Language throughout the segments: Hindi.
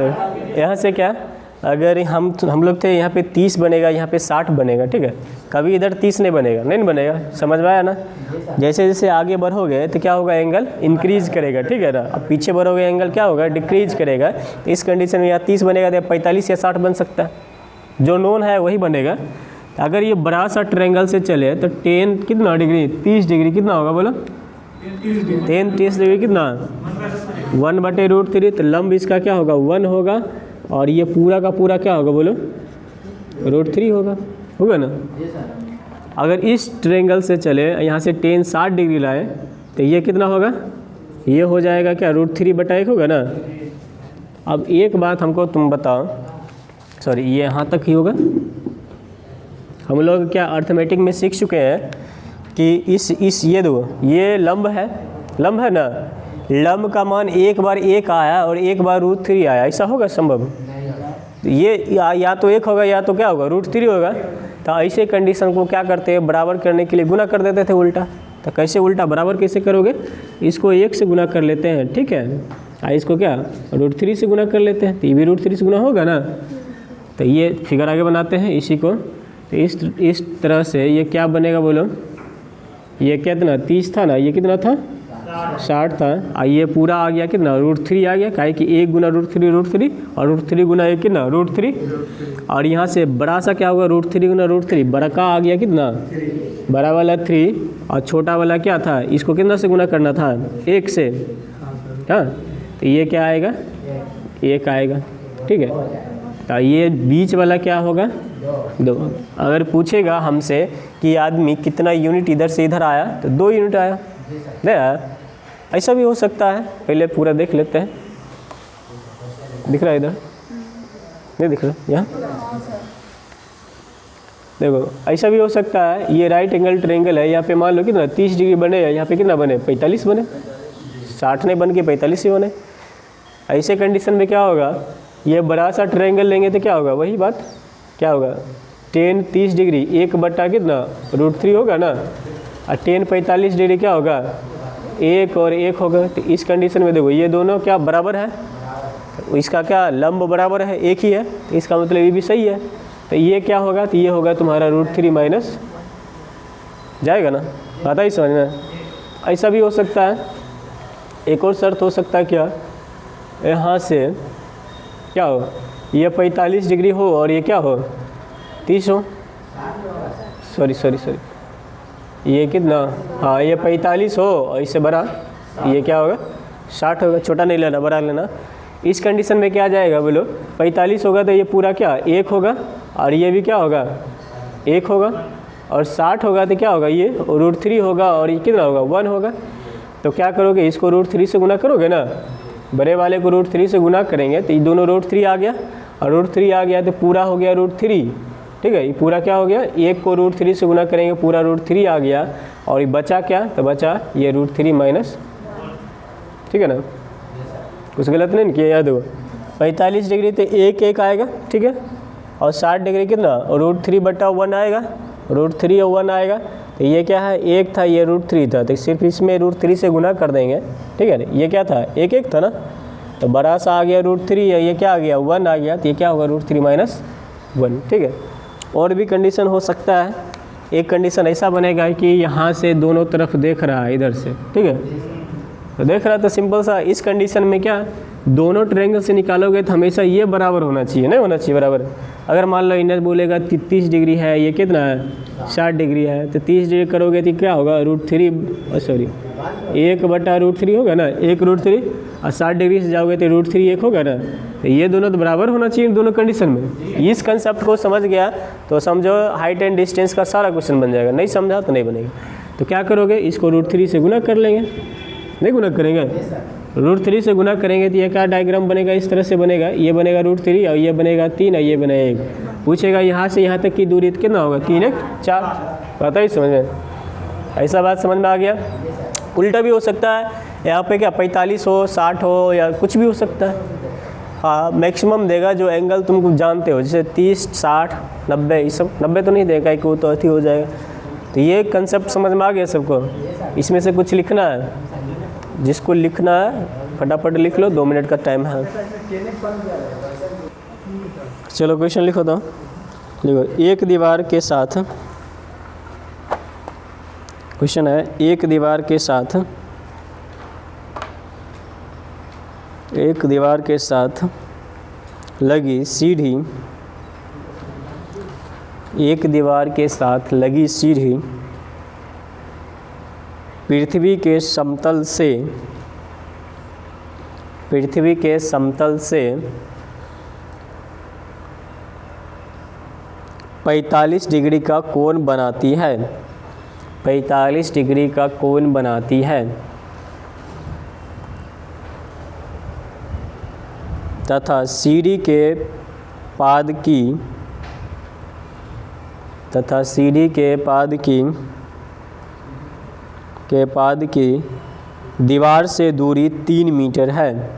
यहाँ से क्या, अगर हम लोग थे यहाँ पे 30 बनेगा, यहाँ पे 60 बनेगा, ठीक है। कभी इधर 30 नहीं बनेगा, नहीं बनेगा, समझ में आया ना। जैसे जैसे आगे बढ़ोगे तो क्या होगा, एंगल इंक्रीज करेगा, ठीक है ना। अब पीछे बढ़ोगे एंगल क्या होगा, डिक्रीज करेगा। इस कंडीशन में या 30 बनेगा तो 45 या 60 बन सकता है, जो नोन है वही बनेगा। अगर ये बड़ा सा ट्रायंगल से चले तो 10 कितना डिग्री, 30 डिग्री कितना होगा बोलो, 30 डिग्री कितना 1/√3। तो लंब इसका क्या होगा 1 होगा, और ये पूरा का पूरा क्या होगा बोलो, √3 होगा ना। अगर इस ट्रायंगल से चले यहाँ से 10 60 डिग्री लाए तो ये कितना होगा, ये हो जाएगा क्या √3/1 होगा ना। अब एक बात हमको तुम बताओ, सॉरी ये यहाँ तक ही होगा। हम लोग क्या अर्थमेटिक में सीख चुके हैं कि इस ये दो, ये लंब है ना, लंब का मान एक बार 1 आया और एक बार √3 आया, ऐसा होगा संभव। तो ये या तो 1 होगा या तो क्या होगा √3 होगा। तो ऐसे कंडीशन को क्या करते हैं, बराबर करने के लिए गुना कर देते थे उल्टा। तो कैसे उल्टा बराबर कैसे करोगे, इसको 1 से गुना कर लेते हैं, ठीक है। इसको क्या √3 से गुना कर लेते हैं, तो ये भी √3 से गुना होगा ना। तो ये फिगर आगे बनाते हैं इसी को। तो इस तरह से ये क्या बनेगा बोलो, ये कितना 30 था ना, ये कितना था 60 था। ये पूरा आ गया कितना √3 आ गया, काहे कि 1 गुना √3 और √3 गुना 1 कितना √3। और यहाँ से बड़ा सा क्या होगा √3 गुना √3, बड़ा का आ गया कितना, बड़ा वाला 3 और छोटा वाला क्या था, इसको कितना से गुना करना था 1 से, हाँ। तो ये क्या आएगा 1 आएगा, ठीक है। तो ये बीच वाला क्या होगा 2। अगर पूछेगा हमसे कि आदमी कितना यूनिट इधर से इधर आया, तो 2 यूनिट आया, नहीं आया। ऐसा भी हो सकता है, पहले पूरा देख लेते हैं। दिख रहा है इधर, नहीं दिख रहा यहाँ, देखो ऐसा भी हो सकता है। ये राइट एंगल ट्रायंगल है, यहाँ पे मान लो कितना 30 डिग्री बने, यहाँ पे कितना बने 45 बने, 60 नहीं बन के 45 ही बने। ऐसे कंडीशन में क्या होगा, ये बड़ा सा ट्रायंगल लेंगे तो क्या होगा, वही बात क्या होगा 10 30 डिग्री 1 बटा कितना √3 होगा ना, और 10 45 डिग्री क्या होगा 1 और 1 होगा। तो इस कंडीशन में देखो ये दोनों क्या बराबर है, इसका क्या लंब बराबर है, एक ही है, तो इसका मतलब ये भी सही है। तो ये क्या होगा, तो ये होगा तुम्हारा √3 माइनस जाएगा ना, आता ही समझ में। ऐसा भी हो सकता है, एक और शर्त हो सकता है क्या, यहाँ से क्या हो, ये 45 डिग्री हो और ये क्या हो 30 हो, सॉरी ये कितना, हाँ ये 45 हो और इससे बड़ा ये क्या होगा 60 होगा। छोटा नहीं लेना, बड़ा लेना। इस कंडीशन में क्या जाएगा बोलो, 45 होगा तो ये पूरा क्या 1 होगा, और ये भी क्या होगा 1 होगा, और 60 होगा तो क्या होगा ये √3 होगा, और ये कितना होगा 1 होगा। तो क्या करोगे, इसको √3 से गुना करोगे ना, बड़े वाले को √3 से गुना करेंगे तो ये दोनों √3 आ गया, और √3 आ गया तो पूरा हो गया √3, ठीक है। ये पूरा क्या हो गया, 1 को √3 से गुना करेंगे पूरा √3 आ गया, और ये बचा क्या, तो बचा ये √3 माइनस, ठीक है ना। कुछ गलत नहीं किया, याद हो 45 डिग्री तो 1 आएगा, ठीक है, और 60 डिग्री कितना √3/1 आएगा, √3 और 1 आएगा। तो ये क्या है 1 था, ये √3 था, तो सिर्फ इसमें √3 से गुना कर देंगे, ठीक है। ये क्या था 1 था ना, तो बड़ा सा आ गया √3, ये क्या आ गया 1 आ गया, तो ये क्या होगा √3 माइनस 1, ठीक है। और भी कंडीशन हो सकता है, एक कंडीशन ऐसा बनेगा कि यहाँ से दोनों तरफ देख रहा है इधर से, ठीक है, तो देख रहा था सिंपल सा। इस कंडीशन में क्या दोनों ट्रायंगल से निकालोगे तो हमेशा ये बराबर होना चाहिए, नहीं होना चाहिए बराबर। अगर मान लो इन्हें बोलेगा 30 डिग्री है, ये कितना है 60 डिग्री है, तो 30 डिग्री करोगे तो क्या होगा √3 सॉरी 1/√3 होगा ना, 1 √3, और 60 डिग्री से जाओगे तो √3 1 होगा ना। तो ये दोनों तो बराबर होना चाहिए दोनों कंडीशन में। इस कंसेप्ट को समझ गया तो समझो हाइट एंड डिस्टेंस का सारा क्वेश्चन बन जाएगा, नहीं समझा तो नहीं बनेगा। तो क्या करोगे, इसको √3 से गुना कर लेंगे, नहीं गुना करेंगे, √3 से गुना करेंगे तो ये क्या डायग्राम बनेगा, इस तरह से बनेगा, ये बनेगा √3 और ये बनेगा 3 और ये बनेगा 1। पूछेगा यहाँ से यहाँ तक की दूरी कितना होगा, 3 1 4, पता ही समझ में, ऐसा बात समझ में आ गया। उल्टा भी हो सकता है, यहाँ पे क्या 45 हो 60 हो या कुछ भी हो सकता है। हाँ मैक्सिमम देगा जो एंगल तुम जानते हो, जैसे 30 60 90, ये सब 90 तो नहीं देगा कि वो तो अति हो जाएगा। तो ये कंसेप्ट समझ में आ गया सबको। इसमें से कुछ लिखना है, जिसको लिखना है फटाफट लिख लो, 2 मिनट का टाइम है। चलो क्वेश्चन लिखो तो, देखो एक दीवार के साथ, क्वेश्चन है एक दीवार के साथ लगी सीढ़ी, एक दीवार के साथ लगी सीढ़ी पृथ्वी के समतल से 45 डिग्री का कोण बनाती है, 45 डिग्री का कोण बनाती है तथा सीढ़ी के पाद की दीवार से दूरी 3 मीटर है,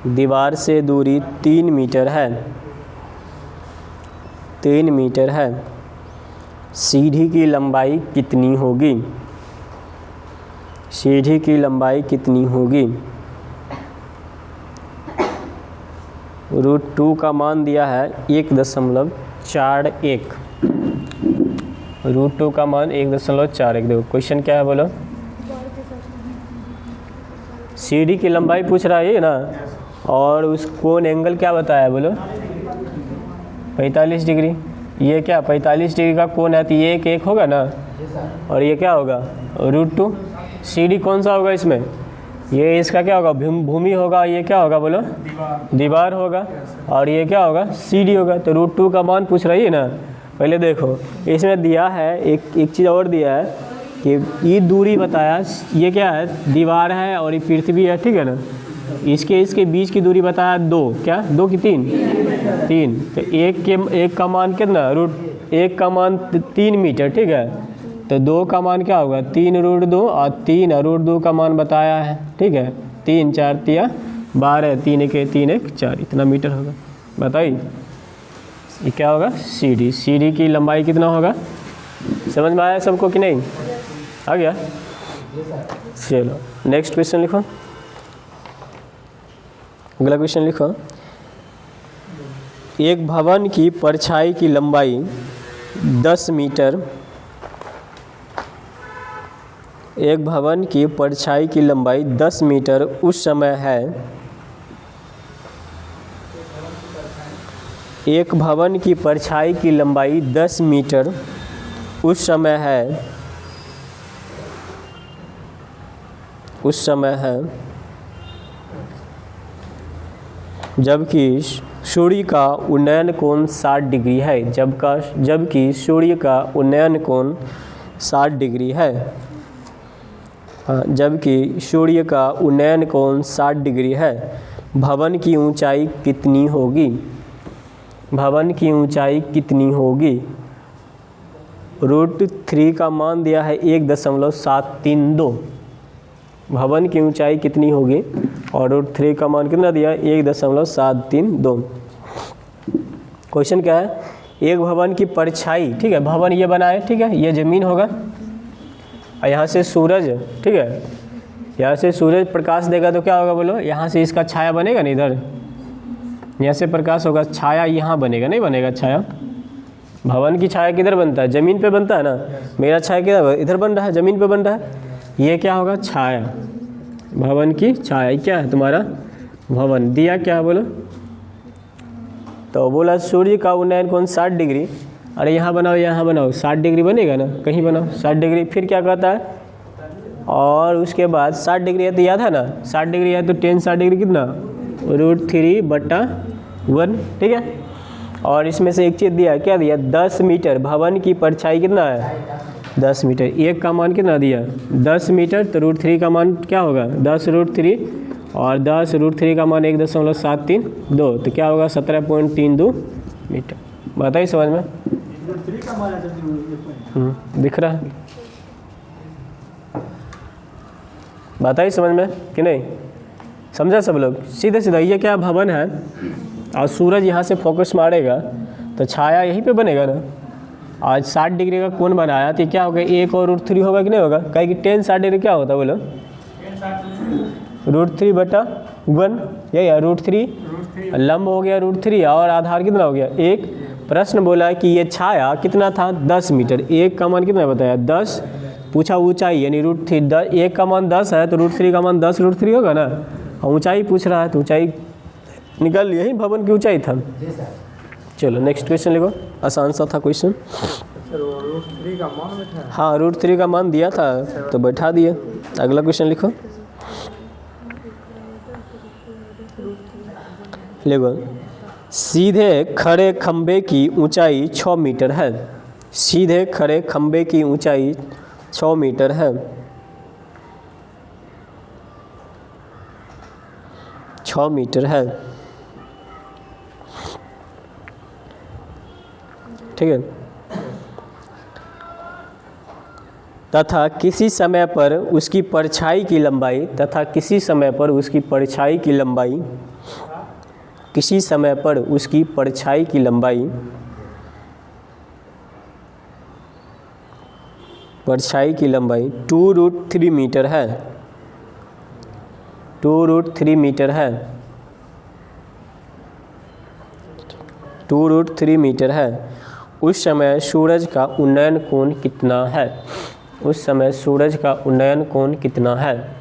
दीवार से दूरी 3 मीटर है, 3 मीटर है। सीढ़ी की लंबाई कितनी होगी? सीढ़ी की लंबाई कितनी होगी? √2 का मान दिया है 1.41, √2 का मान 1.41। देखो क्वेश्चन क्या है बोलो, सीढ़ी की लंबाई पूछ रहा है ये ना, और उस कोण एंगल क्या बताया है बोलो, 45 डिग्री। ये क्या 45 डिग्री का कोण है तो ये एक होगा ना, और ये क्या होगा √2। सीढ़ी कौन सा होगा इसमें, ये इसका क्या होगा भूमि होगा, ये क्या होगा बोलो दीवार होगा, और ये क्या होगा सीढ़ी होगा। तो √2 का मान पूछ रही है ना। पहले देखो इसमें दिया है एक चीज़ और दिया है कि ये दूरी बताया, ये क्या है दीवार है और ये पृथ्वी है, ठीक है ना। इसके बीच की दूरी बताया 2, क्या 2 की 3, तो एक का मान कितना एक का मान 3 मीटर, ठीक है। तो 2 का मान क्या होगा 3√2, और 3√2 का मान बताया है, ठीक है। 3 4 तिया 12, 3 1 3 1 4, इतना मीटर होगा। बताइए ये क्या होगा सीढ़ी। सीढ़ी की लंबाई कितना होगा, समझ में आया सबको कि नहीं, आ गया। चलो नेक्स्ट क्वेश्चन लिखो, अगला क्वेश्चन लिखो। एक भवन की परछाई की लंबाई 10 मीटर, एक भवन की परछाई की लंबाई 10 मीटर उस समय है, एक भवन की परछाई की लंबाई 10 मीटर उस समय है जबकि सूर्य का उन्नयन कोण 60 डिग्री है, जबकि सूर्य का उन्नयन कोण 60 डिग्री है। जबकि सूर्य का उन्नयन कोण 60 डिग्री है। भवन की ऊंचाई कितनी होगी? भवन की ऊंचाई कितनी होगी? √3 का मान दिया है 1.732। भवन की ऊंचाई कितनी होगी, और √3 का मान कितना दिया 1.732। क्वेश्चन क्या है, एक भवन की परछाई, ठीक है, भवन ये बना है, ठीक है, ये ज़मीन होगा, और यहाँ से सूरज, ठीक है, यहाँ से सूरज प्रकाश देगा तो क्या होगा बोलो, यहाँ से इसका छाया बनेगा नहीं, इधर यहाँ से प्रकाश होगा, छाया यहाँ बनेगा, नहीं बनेगा छाया। भवन की छाया किधर बनता है, ज़मीन पे बनता है ना। मेरा छाया किधर इधर बन रहा है, ज़मीन पे बन रहा है। ये क्या होगा छाया, भवन की छाया क्या है तुम्हारा भवन। दिया क्या है बोलो, तो बोला सूर्य का उन्नयन कोण 60 डिग्री। अरे यहाँ बनाओ 60 डिग्री बनेगा ना, कहीं बनाओ 60 डिग्री। फिर क्या कहता है, और उसके बाद 60 डिग्री है तो याद है ना, 60 डिग्री है तो 10 60 डिग्री कितना √3/1, ठीक है। और इसमें से एक चीज़ दिया, क्या दिया 10 मीटर। भवन की परछाई कितना है 10 मीटर। एक का मान कितना दिया 10 मीटर, तो √3 का मान क्या होगा 10√3, और 10√3 का मान 1.732, तो क्या होगा 17.32 मीटर। बताइए समझ में, दिख रहा है, बताइए समझ में कि नहीं, समझा सब लोग। सीधे सीधा ये क्या भवन है, और सूरज यहाँ से फोकस मारेगा तो छाया यहीं पे बनेगा ना। आज 60 डिग्री का कोण बनाया तो क्या होगा, एक और √3 होगा कि नहीं होगा, कहीं कि 10 60 डिग्री क्या होता है बोलो, √3/1, यही है √3, लंब हो गया √3 और आधार कितना हो गया 1। प्रश्न बोला है कि ये छाया कितना था 10 मीटर, 1 का मान कितना बताया 10, पूछा ऊंचाई यानी √3, 1 का मान 10 है तो √3 का मान 10 √3 होगा ना, और ऊंचाई पूछ रहा है तो ऊंचाई निकल, यही भवन की ऊंचाई था। चलो नेक्स्ट क्वेश्चन लिखो, आसान सा था क्वेश्चन। √3 का मान बैठा है? हाँ √3 का मान दिया था तो बैठा दिए। अगला क्वेश्चन लिखो, देखो सीधे खड़े खंबे की ऊंचाई 6 मीटर है। सीधे खड़े खंबे की ऊंचाई 6 मीटर है। 6 मीटर है, ठीक है। तथा किसी समय पर उसकी परछाई की लंबाई, तथा किसी समय पर उसकी परछाई की लंबाई, किसी समय पर उसकी परछाई की लंबाई, परछाई की लंबाई 2√3 मीटर है। 2√3 मीटर है। 2√3 मीटर है। उस समय सूरज का उन्नयन कोण कितना है? उस समय सूरज का उन्नयन कोण कितना है?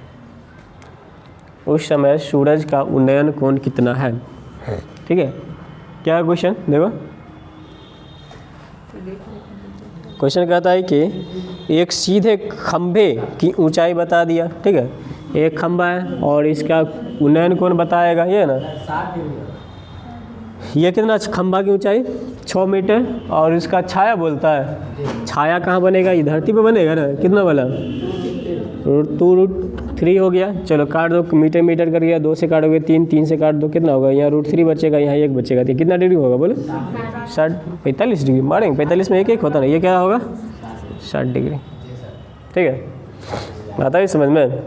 उस समय सूरज का उन्नयन कोण कितना है? ठीक है, क्या क्वेश्चन देखो, क्वेश्चन कहता है कि एक सीधे खंभे की ऊंचाई बता दिया, ठीक है, एक खंभा है और इसका उन्नयन कोण बताएगा, ये ना, ये कितना खंभा की ऊंचाई 6 मीटर और इसका छाया बोलता है, छाया कहाँ बनेगा, ये धरती पे बनेगा ना, कितना वाला 2√3 हो गया। चलो काट दो, मीटर मीटर कर गया, 2 से काटोगे 3, 3 से काट दो, कितना होगा, यहाँ √3 बचेगा, यहाँ 1 बचेगा, तो कितना डिग्री होगा बोले 45 डिग्री मारेंगे, 45 में एक होता ना, ये क्या होगा 60 डिग्री, ठीक है, आता है समझ में।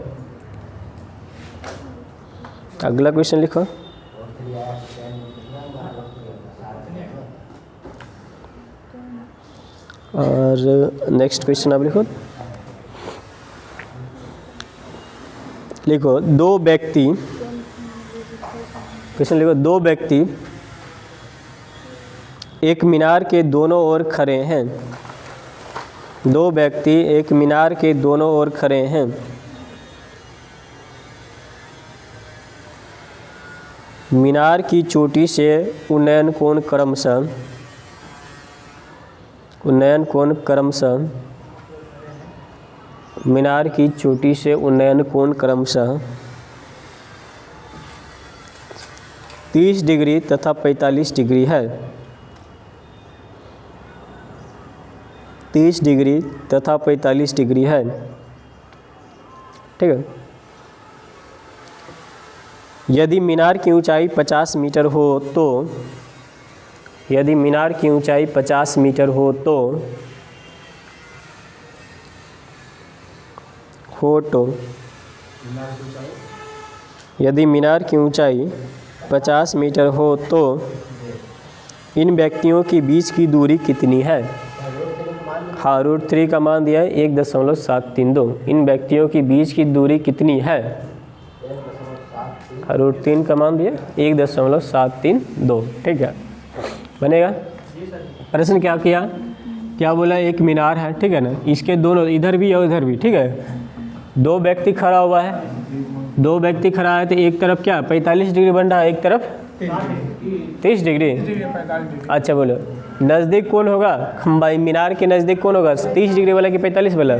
अगला क्वेश्चन लिखो, और नेक्स्ट क्वेश्चन आप लिखो, लिखो दो व्यक्ति, क्वेश्चन लिखो, दो व्यक्ति एक मीनार के दोनों ओर खड़े हैं। दो व्यक्ति एक मीनार के दोनों ओर खड़े हैं। मीनार की चोटी से उन्नयन कोण क्रमशः, उन्नयन कोण क्रमशः, मीनार की चोटी से उन्नयन कोण क्रमशः 30 डिग्री तथा 45 डिग्री है। 30 डिग्री तथा 45 डिग्री है, ठीक है। यदि मीनार की ऊंचाई 50 मीटर हो तो, यदि मीनार की ऊंचाई 50 मीटर हो तो यदि मीनार की ऊंचाई 50 मीटर हो तो इन व्यक्तियों के बीच की दूरी कितनी है? हाँ, √3 का मान दिया है 1.732। इन व्यक्तियों के बीच की दूरी कितनी है? √3 का मान दिया 1.732, ठीक है, बनेगा। प्रश्न क्या किया, क्या बोला, एक मीनार है, ठीक है ना, इसके दोनों, इधर भी और इधर भी, ठीक है, दो व्यक्ति खड़ा हुआ है, दो व्यक्ति खड़ा है तो एक तरफ क्या 45 डिग्री बन रहा है, एक तरफ 30 डिग्री। अच्छा बोलो, नज़दीक कौन होगा, खंबा मीनार के नज़दीक कौन होगा, 30 डिग्री वाला कि 45 वाला?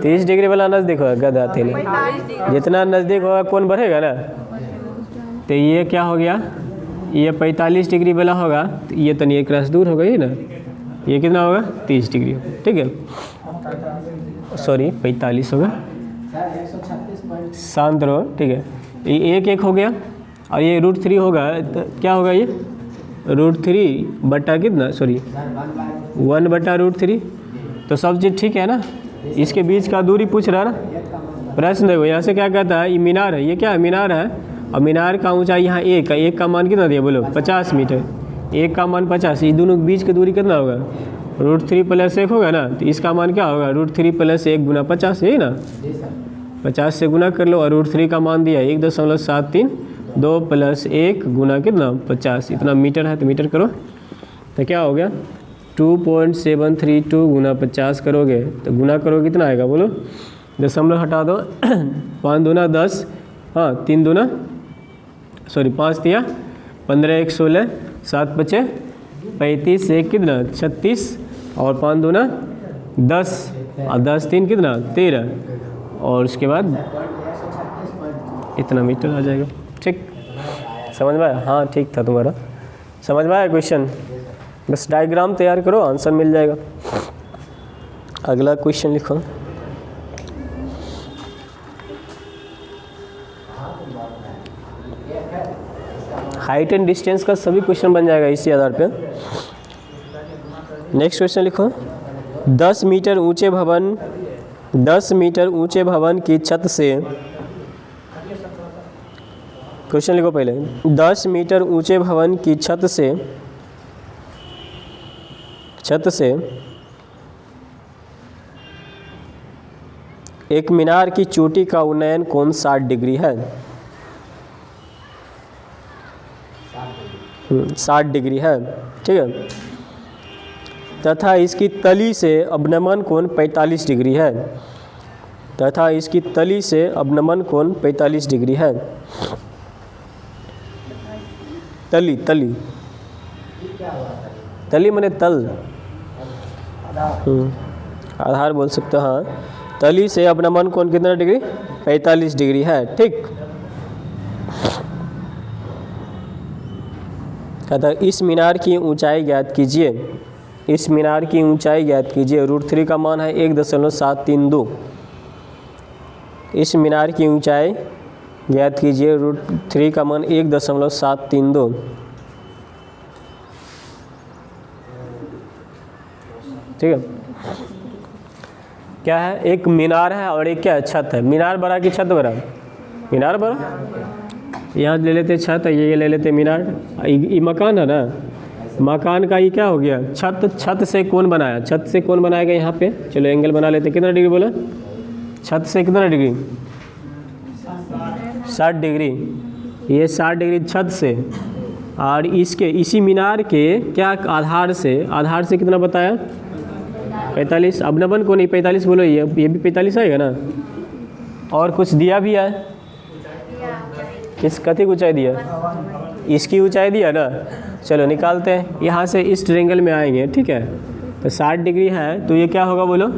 30 डिग्री वाला नज़दीक होगा, गधा तेले, जितना नज़दीक होगा कौन बढ़ेगा ना। तो ये क्या हो गया, ये 45 डिग्री वाला होगा, तो ये तनी एक रास दूर होगा, ये ना, ये कितना होगा 30 डिग्री, ठीक है, सॉरी 45 होगा, शांत रहो, ठीक है। ये एक हो गया और ये √3 होगा, तो क्या होगा ये √3 बटा कितना, सॉरी 1/√3, तो सब चीज़ ठीक है ना। इसके बीच का दूरी पूछ रहा है ना प्रश्न, देखो यहाँ से क्या कहता है, ये मीनार है, ये क्या है मीनार है, और मीनार का ऊंचाई यहाँ 1 है, 1 का मान कितना दिया बोलो 50 मीटर, 1 का मान 50, ये दोनों के बीच की दूरी कितना होगा √3 + 1 होगा ना, तो इसका मान क्या होगा √3 + 1 × 50, यही ना, 50 से गुना कर लो और √3 का मान दिया 1.73, 2 + 1 गुना कितना 50, इतना मीटर है तो मीटर करो तो क्या हो गया 2.732 गुना 50 करोगे तो गुना करो कितना आएगा बोलो, दशमलव हटा दो 5 दूना 10, हाँ 3 दूना 5 दिया 15 1 16, 7 बचे 35, 1 कितना 36 और 5 दूना 10 और 10 3 कितना 13 और उसके बाद इतना मीटर आ जाएगा। ठीक, समझ में आया? हाँ ठीक था तुम्हारा, समझ में आया क्वेश्चन? बस डायग्राम तैयार करो, आंसर मिल जाएगा। अगला क्वेश्चन लिखो। हाइट एंड डिस्टेंस का सभी क्वेश्चन बन जाएगा इसी आधार पे। नेक्स्ट क्वेश्चन लिखो। 10 मीटर ऊंचे भवन की छत से, क्वेश्चन लिखो पहले, 10 मीटर ऊंचे भवन की छत से एक मीनार की चोटी का उन्नयन कोण 60 डिग्री है। 60 डिग्री है, ठीक है, तथा इसकी तली से अवनमन कोण 45 डिग्री है। तथा इसकी तली से अवनमन कोण 45 डिग्री है। तली तली तली माने तल, आधार बोल सकते हो। हाँ, तली से अवनमन कोण कितना डिग्री 45 डिग्री है। ठीक, कहता इस मीनार की ऊंचाई ज्ञात कीजिए। इस मीनार की ऊंचाई ज्ञात कीजिए। √3 का मान है 1.732। इस मीनार की ऊंचाई ज्ञात कीजिए। √3 का मान 1.732। ठीक है, क्या है, एक मीनार है और एक क्या है, छत है। मीनार बड़ा कि छत बड़ा? मीनार बड़ा। यहाँ ले लेते छत, ये ले लेते मीनार। ये मकान है ना, मकान का ये क्या हो गया छत। छत से कौन बनाया, छत से कौन बनाएगा यहाँ पे, चलो एंगल बना लेते। कितना डिग्री बोला, छत से कितना डिग्री 60 डिग्री। ये 60 डिग्री छत से, और इसके इसी मीनार के क्या आधार से कितना बताया 45। अवनमन को नहीं 45 बोलो, ये भी 45 आएगा ना। और कुछ दिया भी है, किस कथी की ऊंचाई दिया, इसकी ऊंचाई दिया ना। चलो निकालते हैं, यहाँ से इस ट्रायंगल में आएंगे। ठीक है, तो 60 डिग्री है तो ये क्या होगा बोलो,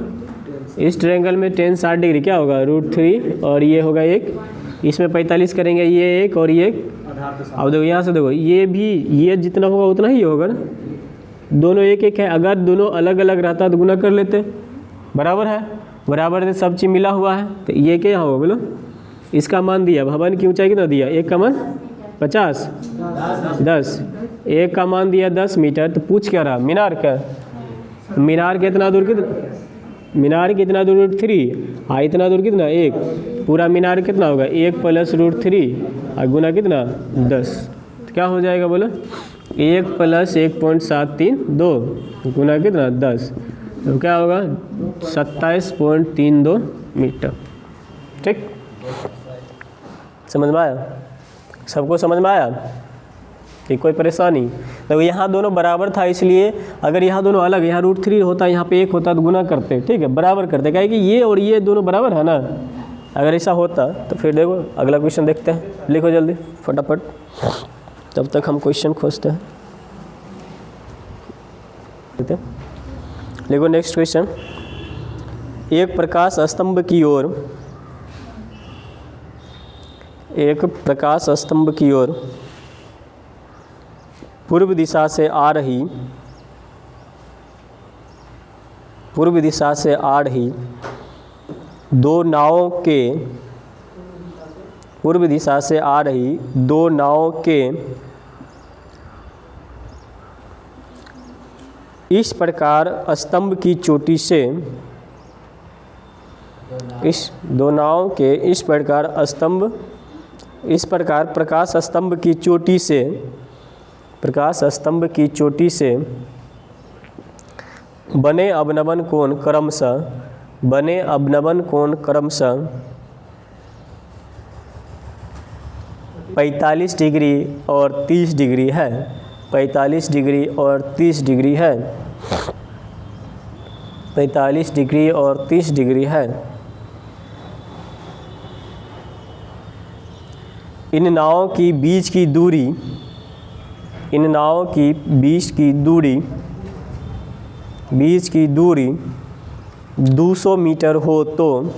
इस ट्रायंगल में tan 60 डिग्री क्या होगा √3 और ये होगा 1, इसमें 45 करेंगे, ये 1 और ये 1। अब देखो यहाँ से देखो, ये भी ये जितना होगा उतना ही होगा ना, दोनों 1 1 है। अगर दोनों अलग अलग रहता तो गुना कर लेते, बराबर है, बराबर से सब चीज़ मिला हुआ है। तो ये क्या होगा बोलो, इसका मान दिया, भवन की ऊंचाई कितना दिया, 1 का मान 50, 10, 1 का मान दिया 10 मीटर। तो पूछ क्या रहा, मीनार का, मीनार कितना दूर, मीनार कितना दूर √3, हाँ इतना दूर कितना 1, पूरा मीनार कितना होगा 1 + √3 और गुना कितना 10। तो क्या हो जाएगा बोलो, 1 + 1.732 गुना कितना 10, तो क्या होगा 27.32 मीटर। ठीक, समझ में आया, सबको समझ में आया कि कोई परेशानी। तो यहाँ दोनों बराबर था, इसलिए अगर यहाँ दोनों अलग, यहाँ √3 होता, यहाँ पे 1 होता तो गुना करते। ठीक है, बराबर करते, क्या कि ये और ये दोनों बराबर है ना। अगर ऐसा होता तो फिर देखो अगला क्वेश्चन देखते हैं, लिखो जल्दी फटाफट, तब तक हम क्वेश्चन खोजते हैं। लिखो नेक्स्ट क्वेश्चन। एक प्रकाश स्तंभ की ओर पूर्व दिशा से आ रही दो नावों के इस प्रकार स्तंभ की चोटी से, इस दो नावों के इस प्रकार प्रकाश स्तंभ की चोटी से बने अवनमन कोण क्रमशः 45 डिग्री और 30 डिग्री है, 45 डिग्री और 30 डिग्री है, 45 डिग्री और 30 डिग्री है। इन नावों की बीच की दूरी, इन नावों की बीच की दूरी 200 मीटर हो तो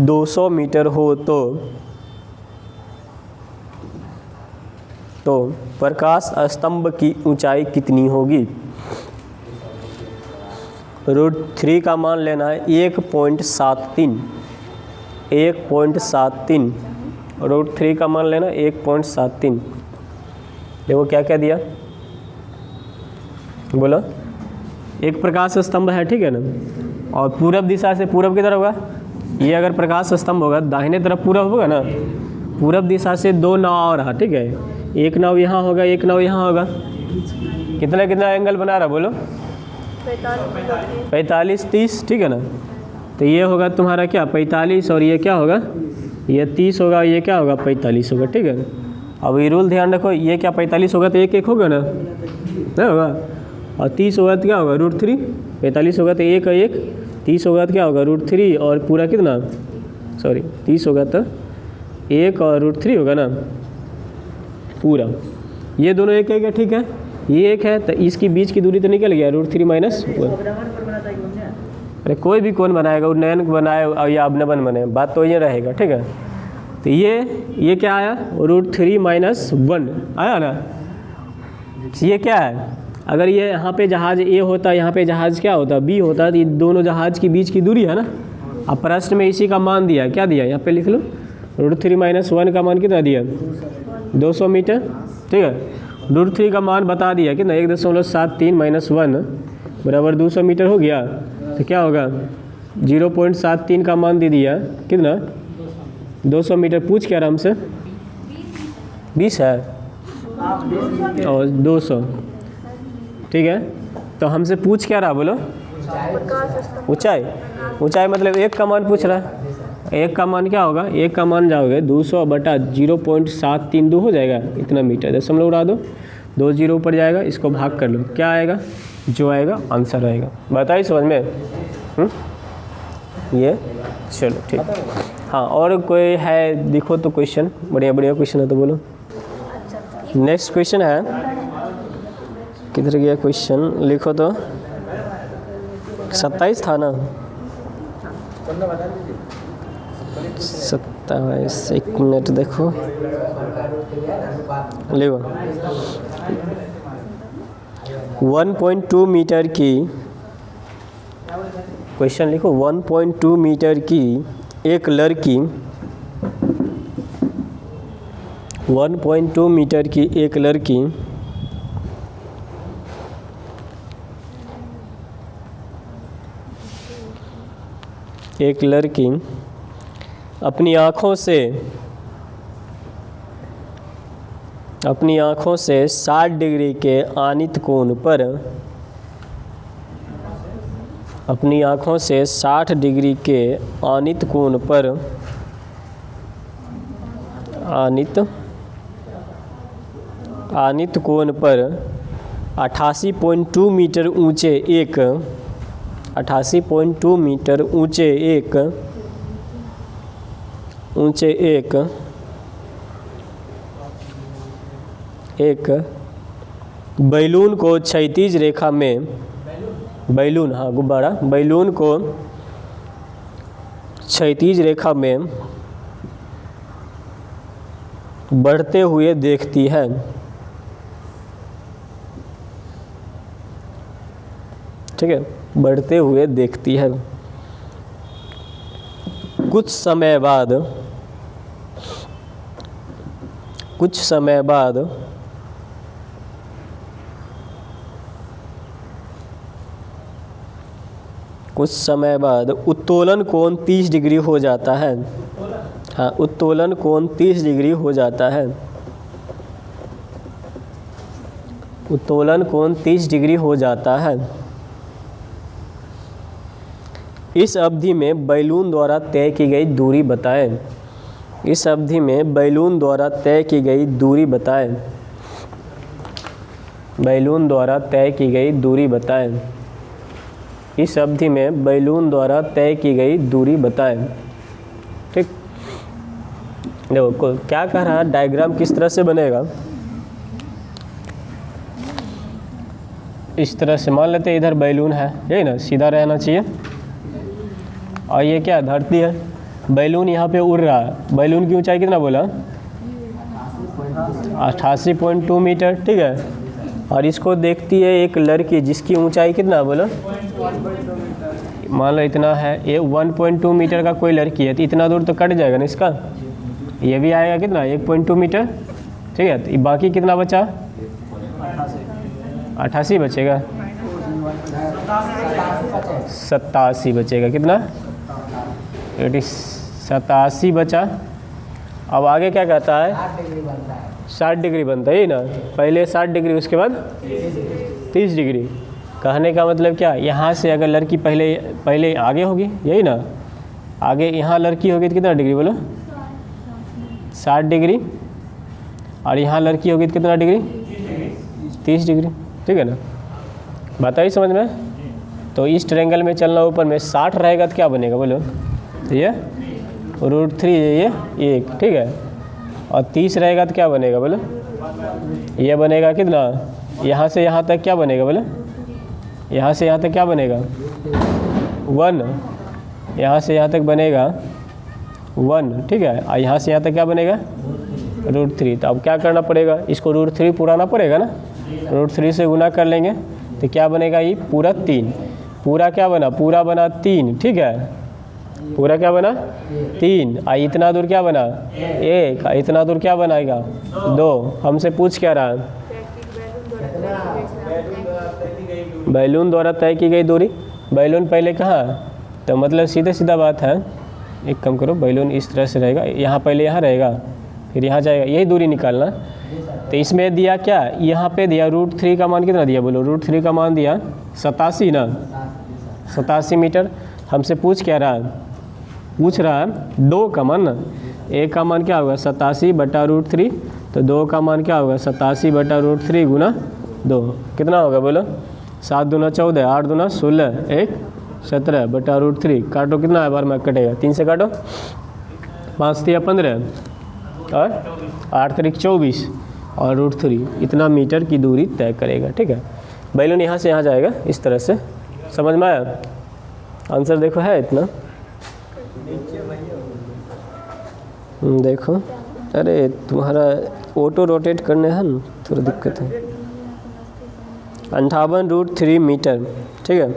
200 मीटर हो तो प्रकाश स्तंभ की ऊंचाई कितनी होगी? √3 का मान लेना है 1.73, 1.73, √3 का मान लेना 1.73। देखो क्या क्या दिया, बोलो। एक प्रकाश स्तंभ है, ठीक है ना, और पूरब दिशा से पूरब किधर होगा, ये अगर प्रकाश स्तंभ होगा दाहिने तरफ पूरब होगा ना, पूरब दिशा से 2 नाव आ रहा, ठीक है, एक नाव यहाँ होगा, एक नाव यहाँ होगा, कितना कितना एंगल बना रहा बोलो, 45 30, ठीक है ना। तो ये होगा तुम्हारा क्या 45 और ये क्या होगा, ये 30 होगा, ये क्या होगा 45 होगा, ठीक है। अब ये रूल ध्यान रखो, ये क्या 45 होगा तो एक एक होगा ना, नहीं होगा, और 30 होगा तो क्या होगा √3, 45 होगा तो एक 30 होगा तो क्या होगा √3 और पूरा कितना, सॉरी 30 होगा तो 1 और √3 होगा ना पूरा, ये दोनों एक एक है, ठीक है, ये एक है तो इसकी बीच की दूरी तो निकल गया √3 माइनस 1। अरे कोई भी कौन बनाएगा, उन्नयन बनाए या अवनवन बने, बात तो ये रहेगा, ठीक है। तो ये क्या आया √3 माइनस 1 आया ना। ये क्या है, अगर ये यहाँ पे जहाज़ ए होता, यहाँ पे जहाज़ क्या होता बी होता, तो ये दोनों जहाज़ की बीच की दूरी है ना। अब प्रश्न में इसी का मान दिया, क्या दिया यहाँ पे लिख लो, √3 माइनस 1 का मान कितना दिया 200 मीटर, ठीक है। √3 का मान बता दिया कितना 1.73 माइनस 1 बराबर 200 मीटर हो गया, तो क्या होगा 0.73 का मान दे दिया कितना 200 मीटर। पूछ क्या हमसे 20 है और 200, ठीक है। तो हमसे पूछ क्या रहा बोलो, ऊंचाई, ऊंचाई मतलब एक का मान पूछ रहा है, एक का मान क्या होगा, एक का मान जाओगे 200 बटा 0.732 हो जाएगा इतना मीटर, दशमलव उड़ा दो, 2 0 ऊपर जाएगा, इसको भाग कर लो, क्या आएगा जो आएगा आंसर आएगा। बताइए समझ में, ये चलो ठीक। हाँ और कोई है देखो तो क्वेश्चन, बढ़िया बढ़िया क्वेश्चन है तो बोलो। नेक्स्ट क्वेश्चन है, किधर गया क्वेश्चन, लिखो तो 27 था ना, 27, एक मिनट देखो, लिखो 1.2 मीटर की, क्वेश्चन लिखो 1.2 मीटर की एक लड़की, 1.2 मीटर की एक लड़की अपनी आँखों से 60 डिग्री के आनित कोण पर, अपनी आँखों से 60 डिग्री के आनित कोण पर आनित कोण पर 88.2 मीटर ऊंचे एक 88.2 मीटर ऊंचे एक बैलून को क्षैतिज रेखा में, बैलून, हाँ गुब्बारा, बैलून को क्षैतिज रेखा में बढ़ते हुए देखती है, ठीक है, बढ़ते हुए देखती है। कुछ समय बाद उत्तोलन कोण 30 डिग्री हो जाता है। हाँ, उत्तोलन कोण 30 डिग्री हो जाता है। उत्तोलन कोण 30 डिग्री हो जाता है। इस अवधि में बैलून द्वारा तय की गई दूरी बताएं। इस अवधि में बैलून द्वारा तय की गई दूरी बताएं। बैलून द्वारा तय की गई दूरी बताएं। इस अवधि में बैलून द्वारा तय की गई दूरी बताएं। ठीक, देखो क्या कह रहा है, डायग्राम किस तरह से बनेगा। इस तरह से मान लेते हैं इधर बैलून है, यही ना, सीधा रहना चाहिए। और ये क्या धरती है, बैलून यहाँ पे उड़ रहा है। बैलून की ऊंचाई कितना बोला, 88.2 मीटर। ठीक है, और इसको देखती है एक लड़की जिसकी ऊंचाई कितना बोलो, मान लो इतना है, ये 1.2 मीटर का कोई लड़की है, तो इतना दूर तो कट जाएगा ना इसका, ये भी आएगा कितना 1.2 मीटर। ठीक है, तो बाकी कितना बचा, 88 बचेगा, 87 बचेगा, कितना 87 बचा। अब आगे क्या कहता है, 60 डिग्री बनता है, यही ना, पहले 60 डिग्री उसके बाद 30 डिग्री। कहने का मतलब क्या, यहाँ से अगर लड़की पहले आगे होगी, यही ना, आगे यहाँ लड़की होगी तो कितना डिग्री बोलो, 60 डिग्री, और यहाँ लड़की होगी तो कितना डिग्री, 30 डिग्री। ठीक है ना, बताइए समझ में। तो इस ट्रायंगल में चलना, ऊपर में 60 रहेगा तो क्या बनेगा बोलो, ये √3 ये 1। ठीक है, और 30 रहेगा तो क्या बनेगा बोलो, ये बनेगा कितना, यहाँ से यहाँ तक क्या बनेगा बोलो, यहाँ से यहाँ तक क्या बनेगा 1, यहाँ से यहाँ तक बनेगा 1। ठीक है, और यहाँ से यहाँ तक क्या बनेगा √3। तो अब क्या करना पड़ेगा, इसको √3 पुराना पड़ेगा ना, √3 से गुना कर लेंगे तो क्या बनेगा, ये पूरा 3, पूरा क्या बना, पूरा बना 3। ठीक है, पूरा क्या बना 3, और इतना दूर क्या बना 1, और इतना दूर क्या बनाएगा 2। हमसे पूछ क्या रहा है, बैलून द्वारा तय की गई दूरी। बैलून पहले कहाँ, तो मतलब सीधे सीधा बात है, एक काम करो, बैलून इस तरह से रहेगा, यहाँ पहले यहाँ रहेगा, फिर यहाँ जाएगा, यही दूरी निकालना। तो इसमें दिया क्या, यहाँ पे दिया √3 का मान कितना दिया बोलो, √3 का मान दिया 87 ना, 87 मीटर। हमसे पूछ क्या रहा है, पूछ रहा है 2 का मान ना, 1 का मान क्या होगा 87 बटा √3, तो 2 का मान क्या होगा 87 बटा √3 गुना 2, कितना होगा बोलो, 7 दूना 14, 8 दूना 16, 1 17 बटा √3। काटो, कितना है बार में कटेगा, 3 से काटो, 5 तिया 15, और 8 तरीक 24, और √3 इतना मीटर की दूरी तय करेगा। ठीक है, बैलून यहाँ से यहाँ जाएगा, इस तरह से, समझ में आया। आंसर देखो है इतना, देखो, अरे तुम्हारा ऑटो रोटेट करने है ना, थोड़ा दिक्कत है। 58√3 मीटर। ठीक है,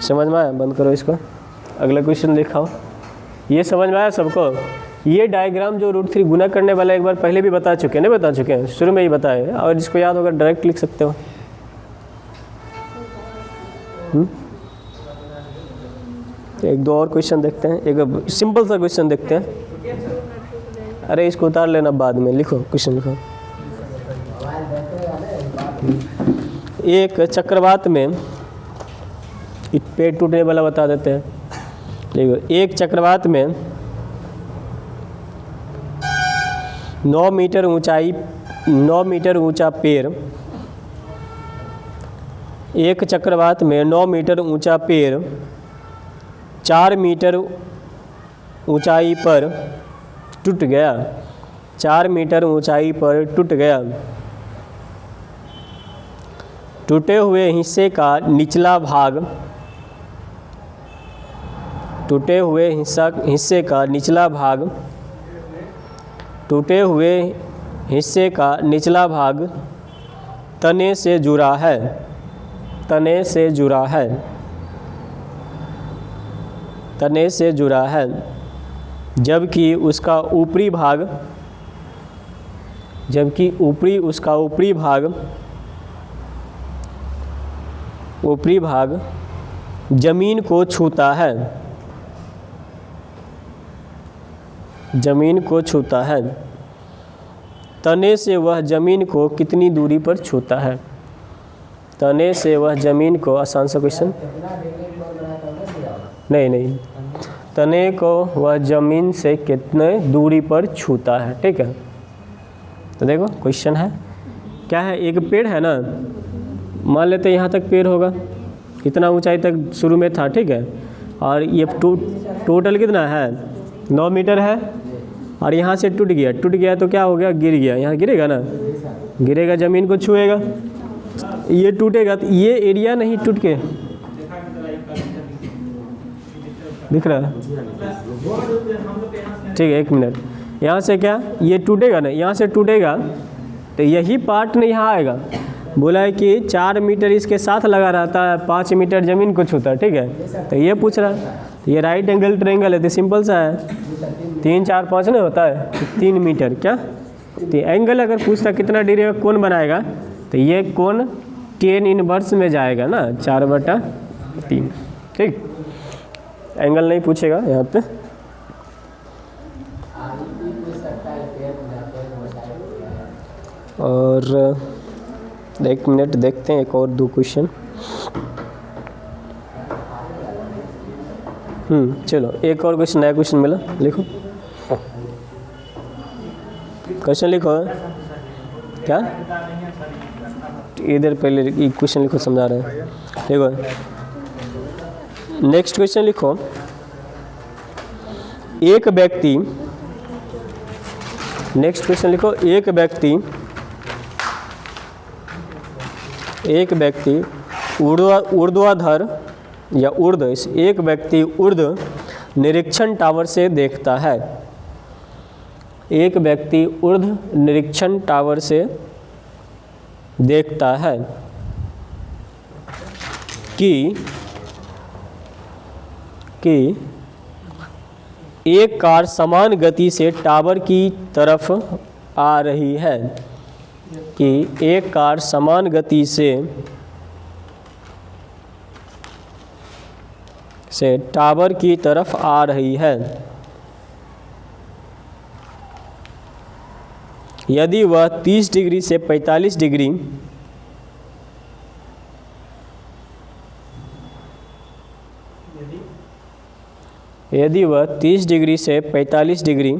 समझ में आया, बंद करो इसको, अगला क्वेश्चन दिखाओ। ये समझ में आया सबको, ये डायग्राम जो √3 गुना करने वाला एक बार पहले भी बता चुके हैं, नहीं बता चुके हैं, शुरू में ही बताए, और जिसको याद होगा डायरेक्ट लिख सकते हो। एक दो और क्वेश्चन देखते हैं, एक सिंपल सा क्वेश्चन देखते हैं। अरे इसको उतार लेना, बाद में लिखो, क्वेश्चन लिखो। एक चक्रवात में, पेड़ टूटने वाला बता देते हैं, देखो, एक चक्रवात में 9 मीटर ऊंचा पेड़, एक चक्रवात में 9 मीटर ऊंचा पेड़ 4 मीटर ऊंचाई पर टूट गया, 4 मीटर ऊंचाई पर टूट गया। टूटे हुए हिस्से का निचला भाग, टूटे हुए हिस्से का निचला भाग, टूटे हुए हिस्से का निचला भाग तने से जुड़ा है, तने से जुड़ा है, तने से जुड़ा है, जबकि उसका ऊपरी भाग, जबकि उसका ऊपरी भाग जमीन को छूता है, जमीन को छूता है। तने से वह जमीन को कितनी दूरी पर छूता है, तने से वह जमीन को, आसान सा क्वेश्चन, नहीं तने को वह ज़मीन से कितने दूरी पर छूता है। ठीक है, तो देखो क्वेश्चन है क्या है, एक पेड़ है ना, मान लेते हैं यहाँ तक पेड़ होगा, इतना ऊंचाई तक शुरू में था। ठीक है, और ये टोटल कितना है 9 मीटर है, और यहाँ से टूट गया तो क्या हो गया, गिर गया, यहाँ गिरेगा ना, गिरेगा ज़मीन को छुएगा, ये टूटेगा, तो ये एरिया नहीं टूट के दिख रहा है। ठीक है, 1 मिनट, यहाँ से क्या ये टूटेगा ना, यहाँ से टूटेगा तो यही पार्ट नहीं यहाँ आएगा। बोला है कि 4 मीटर इसके साथ लगा रहता है, 5 मीटर ज़मीन को छूता है। ठीक है, तो ये पूछ रहा है, ये राइट एंगल ट्रायंगल है तो सिंपल सा है, 3 4 5 नहीं होता है, तो 3 मीटर क्या, तो एंगल अगर पूछता कितना डिग्री का कोण बनाएगा, तो ये कोण tan इनवर्स में जाएगा ना, 4/3। ठीक, एंगल नहीं पूछेगा यहाँ पे। और 1 मिनट देखते हैं, एक और 2 क्वेश्चन। चलो एक और क्वेश्चन, नया क्वेश्चन मिला, लिखो क्वेश्चन लिखो। क्या इधर पहले क्वेश्चन लिखो, समझा रहे हैं। देखो नेक्स्ट क्वेश्चन लिखो, एक व्यक्ति, नेक्स्ट क्वेश्चन लिखो, एक व्यक्ति ऊर्ध्वाधर या एक व्यक्ति ऊर्ध्व निरीक्षण टावर से देखता है, एक व्यक्ति ऊर्ध्व निरीक्षण टावर से देखता है कि एक कार समान गति से टावर की तरफ आ रही है, कि एक कार समान गति से टावर की तरफ आ रही है, यदि वह 30 डिग्री से 45 डिग्री यदि वह 30 डिग्री से 45 डिग्री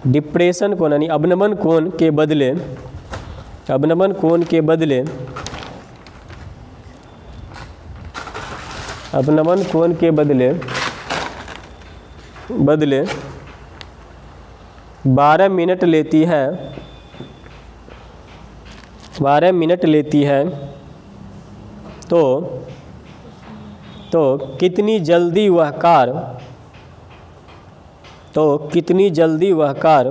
डिप्रेशन कोण यानी अवनमन कोण के बदले बदले 12 मिनट लेती है, तो कितनी जल्दी वह कार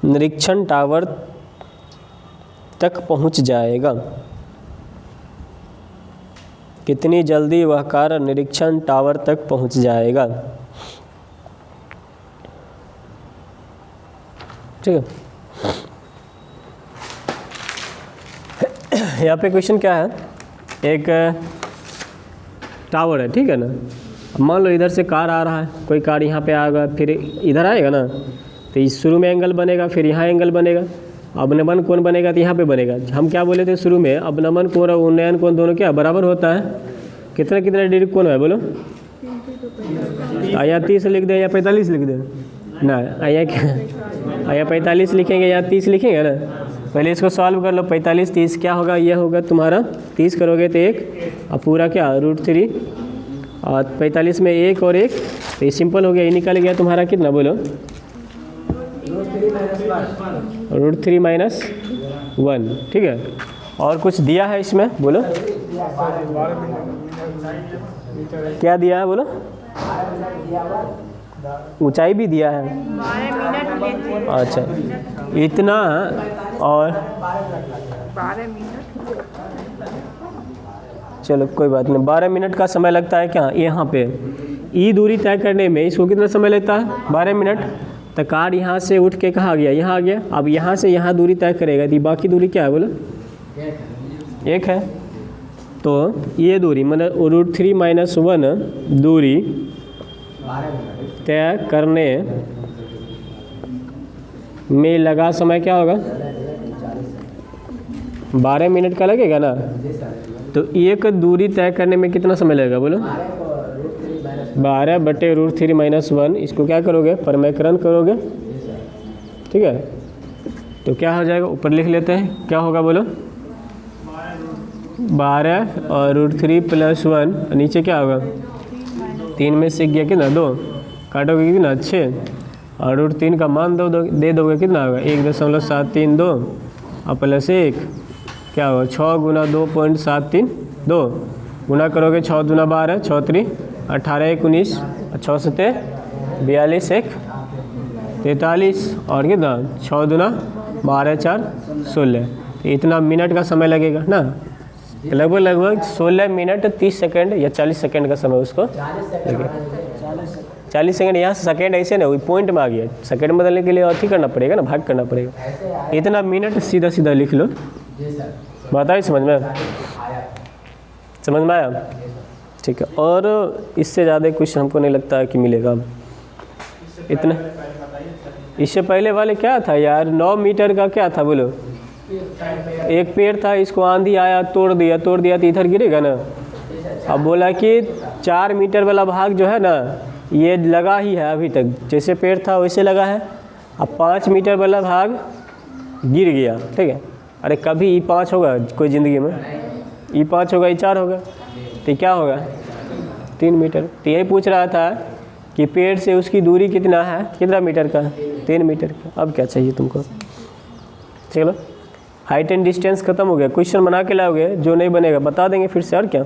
निरीक्षण टावर तक पहुंच जाएगा, कितनी जल्दी वह कार निरीक्षण टावर तक पहुंच जाएगा। ठीक है, यहाँ पे क्वेश्चन क्या है, एक टावर है, ठीक है ना, मान लो इधर से कार आ रहा है, कोई कार यहाँ पे आएगा, फिर इधर आएगा ना, तो इस शुरू में एंगल बनेगा, फिर यहाँ एंगल बनेगा, अवनमन कोण बनेगा तो यहाँ पे बनेगा। हम क्या बोले थे शुरू में, अवनमन कोण और उन्नयन कोण दोनों क्या बराबर होता है, कितना डिग्री कोण है बोलो, या 30 लिख दे या 45 लिख दे ना, या 45 लिखेंगे या 30 लिखेंगे ना। पहले इसको सॉल्व कर लो, 45 30 क्या होगा, ये होगा तुम्हारा 30 करोगे तो 1 और पूरा क्या √3 और 45 में 1 और 1, तो ये सिंपल हो गया, ये निकल गया तुम्हारा कितना बोलो, √3 - 1। ठीक है, और कुछ दिया है इसमें बोलो, क्या दिया है बोलो, ऊंचाई भी दिया है, अच्छा इतना, और 12 मिनट, चलो कोई बात नहीं, 12 मिनट का समय लगता है क्या यहाँ पे, ई दूरी तय करने में इसको कितना समय लेता है 12 मिनट। तो कार यहाँ से उठ के कहाँ गया, यहाँ आ गया, अब यहाँ से यहाँ दूरी तय करेगा, तो बाकी दूरी क्या है बोलो, 1 है, तो ये दूरी मतलब √3 - 1 दूरी तय करने में लगा समय क्या होगा, 12 मिनट का लगेगा ना। तो एक दूरी तय करने में कितना समय लगेगा बोलो? 12/√3 - 1। इसको क्या करोगे? परमेकरण करोगे, ठीक है। तो क्या हो जाएगा? ऊपर लिख लेते हैं, क्या होगा बोलो? 12/√3 + 1। नीचे क्या होगा? 3 में से गया कितना? 2 काटोगे कितना? 6। और √3 का मान दे दोगे, कितना होगा? 1.732 और प्लस 1 क्या होगा? 6 × 2.732 गुना करोगे 6 दूना 12, 6 3 18 1 19 6 7 42 1 43 और कितना? 6 दूना 12 4 16। तो इतना मिनट का समय लगेगा ना, लगभग 16 मिनट 30 सेकंड या 40 सेकंड का समय उसको लगेगा। 40 सेकंड। यहाँ सेकंड ऐसे ना, वही पॉइंट में आ गया। सेकंड बदलने के लिए अथी करना पड़ेगा ना, भाग करना पड़ेगा। इतना मिनट सीधा सीधा लिख लो। बताइए, समझ में आया? ठीक है। और इससे ज़्यादा कुछ हमको नहीं लगता है कि मिलेगा अब इतना। इससे पहले वाले क्या था यार? 9 मीटर का क्या था बोलो? एक पेड़ था, इसको आंधी आया तोड़ दिया तो इधर गिरेगा ना। अब बोला कि 4 मीटर वाला भाग जो है ना, ये लगा ही है अभी तक, जैसे पेड़ था वैसे लगा है। अब 5 मीटर वाला भाग गिर गया, ठीक है। अरे कभी E5 होगा कोई ज़िंदगी में? E5 होगा, E4 होगा, तो क्या होगा? 3 मीटर। तो यही पूछ रहा था कि पेड़ से उसकी दूरी कितना है, कितना मीटर का? 3 मीटर का। अब क्या चाहिए तुमको? चलो, हाइट एंड डिस्टेंस खत्म हो गया। क्वेश्चन बना के लाओगे, जो नहीं बनेगा बता देंगे फिर से, और क्या।